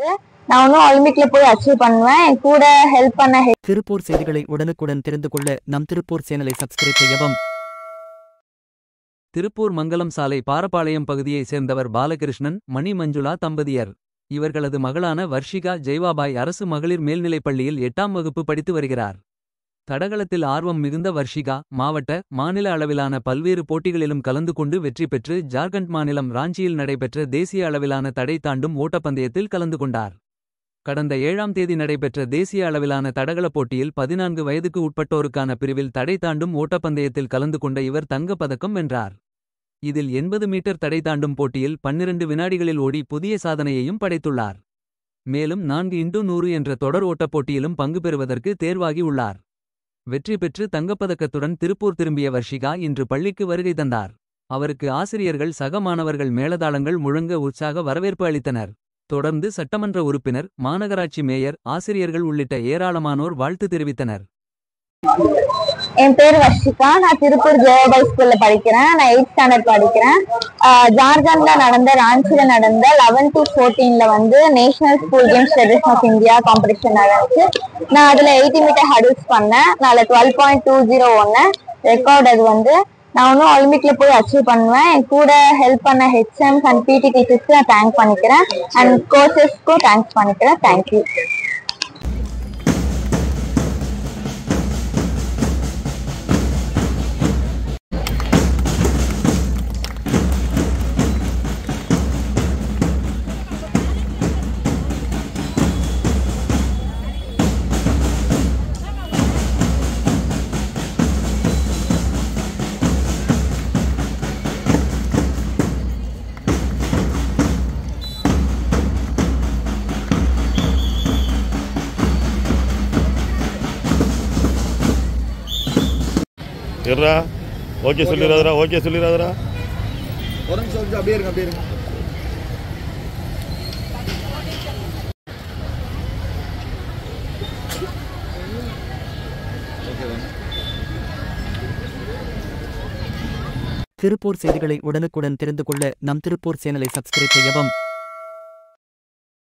வந்து நான் இன்னும் ஒலிம்பிக்ல போய் அச்சீவ் பண்ணுவேன். என் கூட ஹெல்ப் பண்ண திருப்பூர் செய்திகளை உடனுக்குடன் தெரிந்து கொள்ள நம் திருப்பூர் சேனலை சப்ஸ்கிரைப் செய்யவும். திருப்பூர் மங்கலம் சாலை பாரப்பாளையம் பகுதியைச் சேர்ந்தவர் பாலகிருஷ்ணன், மணி மஞ்சுளா தம்பதியர். இவர்களது மகளான வர்ஷிகா ஜெய்வாபாய் அரசு மகளிர் மேல்நிலைப் பள்ளியில் 8ஆம் வகுப்பு படித்து வருகிறார். தடகளத்தில் ஆர்வம் மிகுந்த வர்ஷிகா மாவட்ட, மாநில அளவிலான பல்வேறு போட்டிகளிலும் கலந்து கொண்டு வெற்றி பெற்று ஜார்க்கண்ட் மாநிலம் ராஞ்சியில் நடைபெற்ற தேசிய அளவிலான தடை தாண்டும் ஓட்டப்பந்தயத்தில் கலந்து கொண்டார். கடந்த 7ஆம் தேதி நடைபெற்ற தேசிய அளவிலான தடகளப் போட்டியில் 14 வயதுக்கு உட்பட்டோருக்கான பிரிவில் தடை தாண்டும் ஓட்டப்பந்தயத்தில் கலந்து கொண்ட இவர் தங்கப் பதக்கம் வென்றார். இதில் 80 மீட்டர் தடை தாண்டும் போட்டியில் 12 வினாடிகளில் ஓடி புதிய சாதனையையும் படைத்துள்ளார். மேலும் 4x100 என்ற தொடர் ஓட்டப் போட்டியிலும் பங்கு பெறுவதற்கு தேர்வாகி உள்ளார். வெற்றி பெற்று தங்கப்பதக்கத்துடன் திருப்பூர் திரும்பிய வர்ஷிகா இன்று பள்ளிக்கு வருகை தந்தார். அவருக்கு ஆசிரியர்கள், சக மாணவர்கள் மேளதாளங்கள் முழங்க உற்சாக வரவேற்பு அளித்தனர். தொடர்ந்து சட்டமன்ற உறுப்பினர், மாநகராட்சி மேயர், ஆசிரியர்கள் உள்ளிட்ட ஏராளமானோர் வாழ்த்து தெரிவித்தனர். என் பேர் வர்ஷிகா. நான் திருப்பூர் ஜெயபாய் ஸ்கூல்ல படிக்கிறேன். நான் 8th ஸ்டாண்டர்ட் படிக்கிறேன். ஜார்க்கண்ட்ல நடந்த, ராஞ்சில நடந்த 11 to 14 வந்து national school games federation of India competition நடந்துச்சு. நான் அதுல 80 மீட்டர் ஹடில்ஸ் பண்ணேன். நான் 12.20 ரெக்கார்ட். அது வந்து நான் இன்னும் ஒலிம்பிக்ல போய் அச்சீவ் பண்ணுவேன். என் கூட ஹெல்ப் பண்ண ஹெச்எம்ஸ் அண்ட் பிடி டீச்சர்ஸ்க்கு நான் தேங்க் பண்ணிக்கிறேன். அண்ட் கோச்சஸ்க்கும் தேங்க்ஸ் பண்ணிக்கிறேன். தேங்க்யூ. இருடா, ஓகே சொல்லிடாதடா, ஓகே சொல்லிடாதடா. ஒரு நிமிஷம் அப்படியே இருங்க, அப்படியே இருங்க. திருப்பூர் செய்திகளை உடனுக்குடன் தெரிந்து கொள்ள நம் திருப்பூர் சேனலை சப்ஸ்கிரைப் செய்யவும்.